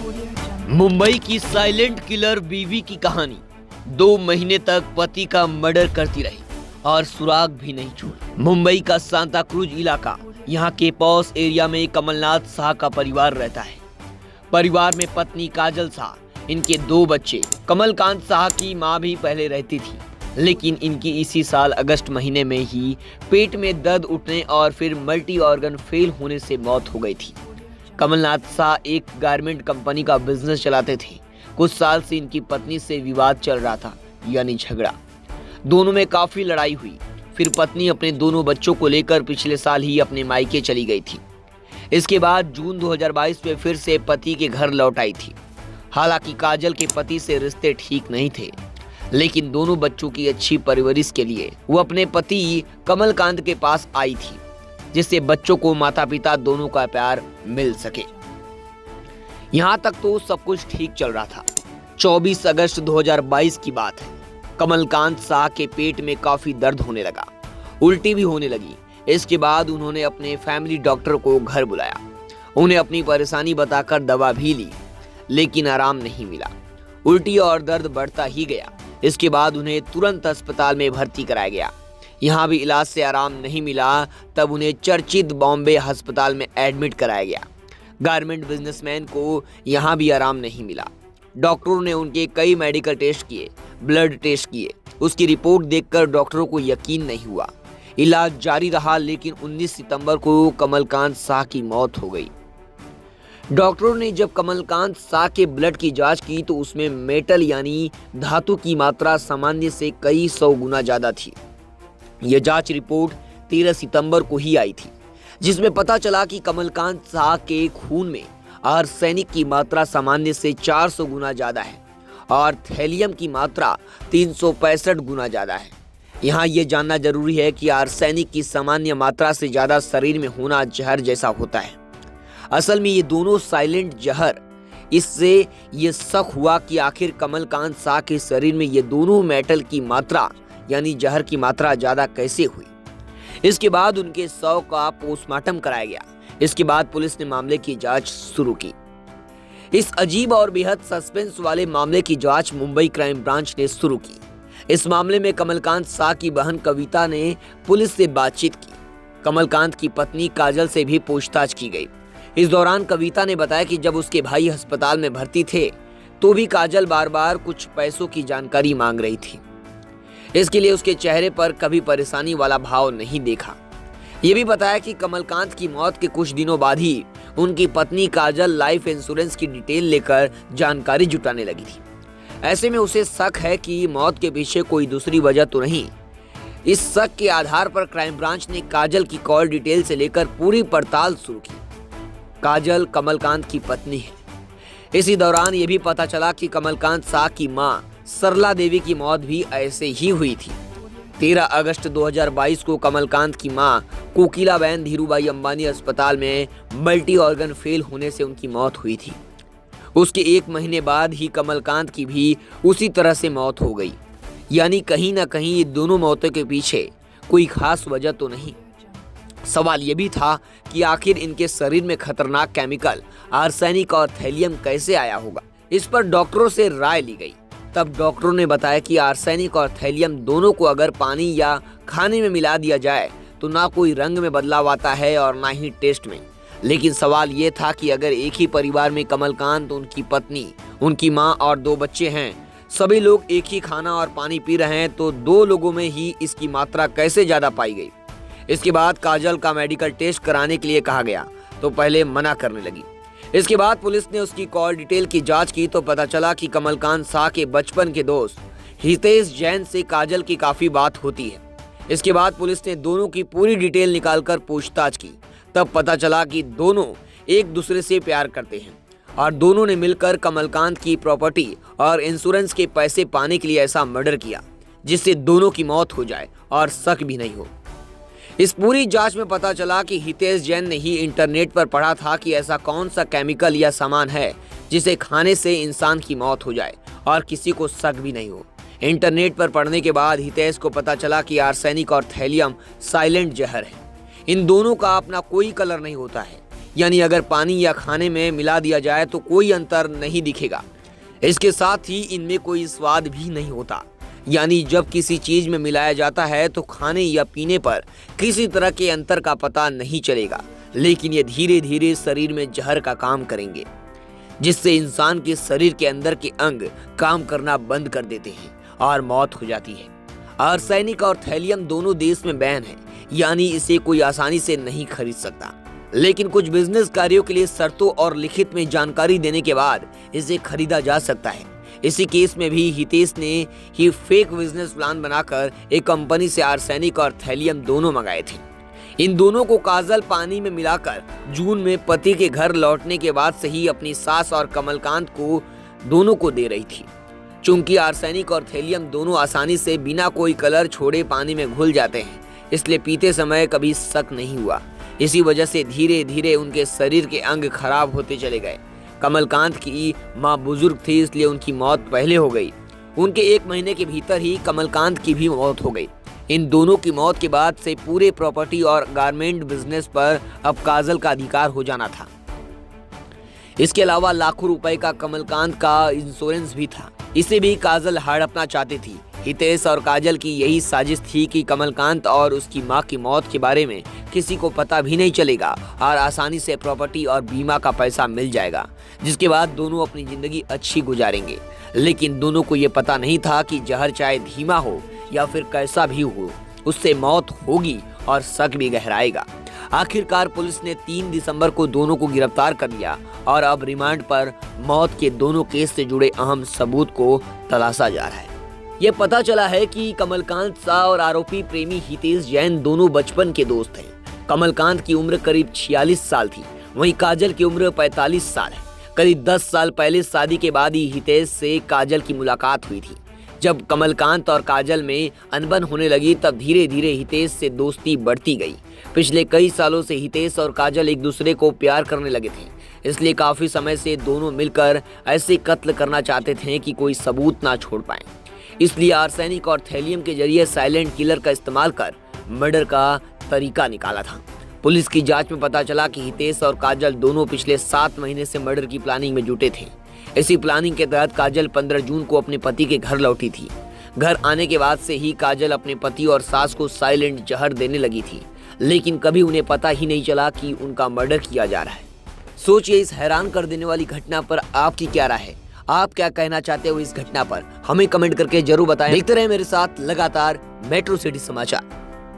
मुंबई की silent killer बीवी की कहानी 2 महीने तक पति का मर्डर करती रही और सुराग भी नहीं छोड़ी। मुंबई का सांता क्रूज इलाका, यहाँ के पॉश एरिया में कमलनाथ शाह का परिवार रहता है। परिवार में पत्नी काजल शाह, इनके 2 बच्चे। कमलकांत शाह की मां भी पहले रहती थी, लेकिन इनकी इसी साल अगस्त महीने में ही पेट में दर्द उठने और फिर मल्टी ऑर्गन फेल होने से मौत हो गई थी। कमलनाथ शाह एक गारमेंट कंपनी का बिजनेस चलाते थे। कुछ साल से इनकी पत्नी से विवाद चल रहा था, यानी झगड़ा। दोनों में काफी लड़ाई हुई। फिर पत्नी अपने दोनों बच्चों को लेकर पिछले साल ही अपने मायके चली गई थी। इसके बाद जून 2022 में फिर से पति के घर लौट आई थी। हालांकि काजल के पति से रिश्ते ठीक नहीं थे, लेकिन दोनों बच्चों की अच्छी परवरिश के लिए वो अपने पति कमलकांत के पास आई थी, जिससे बच्चों को माता पिता दोनों का प्यार मिल सके। यहाँ तक तो सब कुछ ठीक चल रहा था। 24 अगस्त 2022 की बात है। कमलकांत शाह के पेट में काफी दर्द होने लगा, उल्टी भी होने लगी। इसके बाद उन्होंने अपने फैमिली डॉक्टर को घर बुलाया। उन्हें अपनी परेशानी बताकर दवा भी ली, लेकिन आराम नहीं मिला। उल्टी और दर्द बढ़ता ही गया। इसके बाद उन्हें तुरंत अस्पताल में भर्ती कराया गया। यहाँ भी इलाज से आराम नहीं मिला, तब उन्हें चर्चित बॉम्बे अस्पताल में एडमिट कराया गया। गारमेंट बिजनेसमैन को यहाँ भी आराम नहीं मिला। डॉक्टरों ने उनके कई मेडिकल टेस्ट किए, ब्लड टेस्ट किए। उसकी रिपोर्ट देखकर डॉक्टरों को यकीन नहीं हुआ। इलाज जारी रहा, लेकिन 19 सितंबर को कमलकांत शाह की मौत हो गई। डॉक्टरों ने जब कमलकांत शाह के ब्लड की जांच की तो उसमें मेटल यानी धातु की मात्रा सामान्य से कई 100 गुना ज्यादा थी। यह जांच रिपोर्ट 13 सितंबर को ही आई थी, जिसमें पता चला कि कमलकांत शाह के खून में आर्सेनिक की मात्रा सामान्य से 400 गुना ज्यादा है और थैलियम की मात्रा 365 गुना ज्यादा है। यहाँ ये जानना जरूरी है कि आर्सेनिक की सामान्य मात्रा से ज्यादा शरीर में होना जहर जैसा होता है। असल में ये दोनों साइलेंट जहर। इससे ये शक हुआ कि आखिर कमलकांत शाह के शरीर में ये दोनों मेटल की मात्रा यानी जहर की मात्रा ज्यादा कैसे हुई। इसके बाद उनके शव का पोस्टमार्टम कराया गया। इसके बाद पुलिस ने मामले की जांच शुरू की। इस अजीब और बेहद सस्पेंस वाले मामले की जांच मुंबई क्राइम ब्रांच ने शुरू की। इस मामले में कमलकांत शाह की बहन कविता ने पुलिस से बातचीत की। कमलकांत की पत्नी काजल से भी पूछताछ की गई। इस दौरान कविता ने बताया कि जब उसके भाई अस्पताल में भर्ती थे तो भी काजल बार बार कुछ पैसों की जानकारी मांग रही थी। इसके लिए उसके चेहरे पर कभी परेशानी वाला भाव नहीं देखा। ये भी बताया कि कमलकांत की मौत के कुछ दिनों बाद ही उनकी पत्नी काजल लाइफ इंश्योरेंस की डिटेल लेकर जानकारी जुटाने लगी थी। ऐसे में उसे शक है कि मौत के पीछे कोई दूसरी वजह तो नहीं। इस शक के आधार पर क्राइम ब्रांच ने काजल की कॉल डिटेल से लेकर पूरी पड़ताल शुरू की। काजल कमलकांत की पत्नी है। इसी दौरान ये भी पता चला कि कमलकांत शाह की मां सरला देवी की मौत भी ऐसे ही हुई थी। 13 अगस्त 2022 को कमलकांत की मां कोकिलाबेन धीरूभाई अंबानी अस्पताल में मल्टी ऑर्गन फेल होने से उनकी मौत हुई थी। उसके 1 महीने बाद ही कमलकांत की भी उसी तरह से मौत हो गई। यानी कहीं ना कहीं ये दोनों मौतों के पीछे कोई खास वजह तो नहीं। सवाल ये भी था कि आखिर इनके शरीर में खतरनाक केमिकल आर्सेनिक और थैलियम कैसे आया होगा। इस पर डॉक्टरों से राय ली गई। तब डॉक्टरों ने बताया कि आर्सेनिक और थैलियम दोनों को अगर पानी या खाने में मिला दिया जाए तो ना कोई रंग में बदलाव आता है और ना ही टेस्ट में। लेकिन सवाल ये था कि अगर एक ही परिवार में कमलकांत, उनकी पत्नी, उनकी मां और 2 बच्चे हैं, सभी लोग एक ही खाना और पानी पी रहे हैं, तो 2 लोगों में ही इसकी मात्रा कैसे ज्यादा पाई गई। इसके बाद काजल का मेडिकल टेस्ट कराने के लिए कहा गया तो पहले मना करने लगी। इसके बाद पुलिस ने उसकी कॉल डिटेल की जांच की तो पता चला कि कमलकांत शाह के बचपन के दोस्त हितेश जैन से काजल की काफी बात होती है। इसके बाद पुलिस ने दोनों की पूरी डिटेल निकालकर पूछताछ की। तब पता चला कि दोनों एक दूसरे से प्यार करते हैं और दोनों ने मिलकर कमलकांत की प्रॉपर्टी और इंश्योरेंस के पैसे पाने के लिए ऐसा मर्डर किया जिससे दोनों की मौत हो जाए और शक भी नहीं हो। इस पूरी जांच में पता चला कि हितेश जैन ने ही इंटरनेट पर पढ़ा था कि ऐसा कौन सा केमिकल या सामान है जिसे खाने से इंसान की मौत हो जाए और किसी को शक भी नहीं हो। इंटरनेट पर पढ़ने के बाद हितेश को पता चला कि आर्सेनिक और थैलियम साइलेंट जहर है। इन दोनों का अपना कोई कलर नहीं होता है। यानी अगर पानी या खाने में मिला दिया जाए तो कोई अंतर नहीं दिखेगा। इसके साथ ही इनमें कोई स्वाद भी नहीं होता, यानी जब किसी चीज में मिलाया जाता है तो खाने या पीने पर किसी तरह के अंतर का पता नहीं चलेगा, लेकिन ये धीरे धीरे शरीर में जहर का काम करेंगे, जिससे इंसान के शरीर के अंदर के अंग काम करना बंद कर देते हैं और मौत हो जाती है। आर्सेनिक और थैलियम दोनों देश में बैन है, यानी इसे कोई आसानी से नहीं खरीद सकता, लेकिन कुछ बिजनेस कार्यों के लिए शर्तों और लिखित में जानकारी देने के बाद इसे खरीदा जा सकता है। इसी केस में भी हितेश ने ही फेक बिजनेस प्लान बनाकर एक कंपनी से आर्सेनिक और थैलियम दोनों मंगाए थे। इन दोनों को काजल पानी में मिलाकर जून में पति के घर लौटने के बाद से ही अपनी सास और कमलकांत को दोनों को दे रही थी। चूंकि आर्सेनिक और थैलियम दोनों आसानी से बिना कोई कलर छोड़े पानी में घुल जाते हैं, इसलिए पीते समय कभी शक नहीं हुआ। इसी वजह से धीरे धीरे उनके शरीर के अंग खराब होते चले गए। कमलकांत की मां बुजुर्ग थी, इसलिए उनकी मौत पहले हो गई। उनके 1 महीने के भीतर ही कमलकांत की भी मौत हो गई। इन दोनों की मौत के बाद से पूरे प्रॉपर्टी और गारमेंट बिजनेस पर अब काजल का अधिकार हो जाना था। इसके अलावा लाखों रुपए का कमलकांत का इंश्योरेंस भी था, इसे भी काजल हड़पना चाहती थी। हितेश और काजल की यही साजिश थी कि कमलकांत और उसकी मां की मौत के बारे में किसी को पता भी नहीं चलेगा और आसानी से प्रॉपर्टी और बीमा का पैसा मिल जाएगा, जिसके बाद दोनों अपनी जिंदगी अच्छी गुजारेंगे। लेकिन दोनों को ये पता नहीं था कि जहर चाहे धीमा हो या फिर कैसा भी हो, उससे मौत होगी और शक भी गहराएगा। आखिरकार पुलिस ने 3 दिसंबर को दोनों को गिरफ्तार कर लिया और अब रिमांड पर मौत के दोनों केस से जुड़े अहम सबूत को तलाशा जा रहा है। ये पता चला है कि कमलकांत शाह और आरोपी प्रेमी हितेश जैन दोनों बचपन के दोस्त हैं। कमलकांत की उम्र करीब 46 साल थी, वहीं काजल की उम्र 45 साल है। करीब 10 साल पहले शादी के बाद ही हितेश से काजल की मुलाकात हुई थी। जब कमलकांत और काजल में अनबन होने लगी, तब धीरे धीरे हितेश से दोस्ती बढ़ती गई। पिछले कई सालों से हितेश और काजल एक दूसरे को प्यार करने लगे थे, इसलिए काफी समय से दोनों मिलकर ऐसे कत्ल करना चाहते थे कि कोई सबूत ना छोड़ पाए। इसलिए आर्सेनिक और थैलियम के जरिए साइलेंट किलर का इस्तेमाल कर मर्डर का तरीका निकाला था। पुलिस की जांच में पता चला कि हितेश और काजल दोनों पिछले 7 महीने से मर्डर की प्लानिंग में जुटे थे। इसी प्लानिंग के तहत काजल 15 जून को अपने पति के घर लौटी थी। घर आने के बाद से ही काजल अपने पति और सास को साइलेंट जहर देने लगी थी, लेकिन कभी उन्हें पता ही नहीं चला कि उनका मर्डर किया जा रहा है। सोचिए, इस हैरान कर देने वाली घटना पर आपकी क्या राय है? आप क्या कहना चाहते हो इस घटना पर? हमें कमेंट करके जरूर बताएं। देखते रहे मेरे साथ लगातार मेट्रो सिटी समाचार।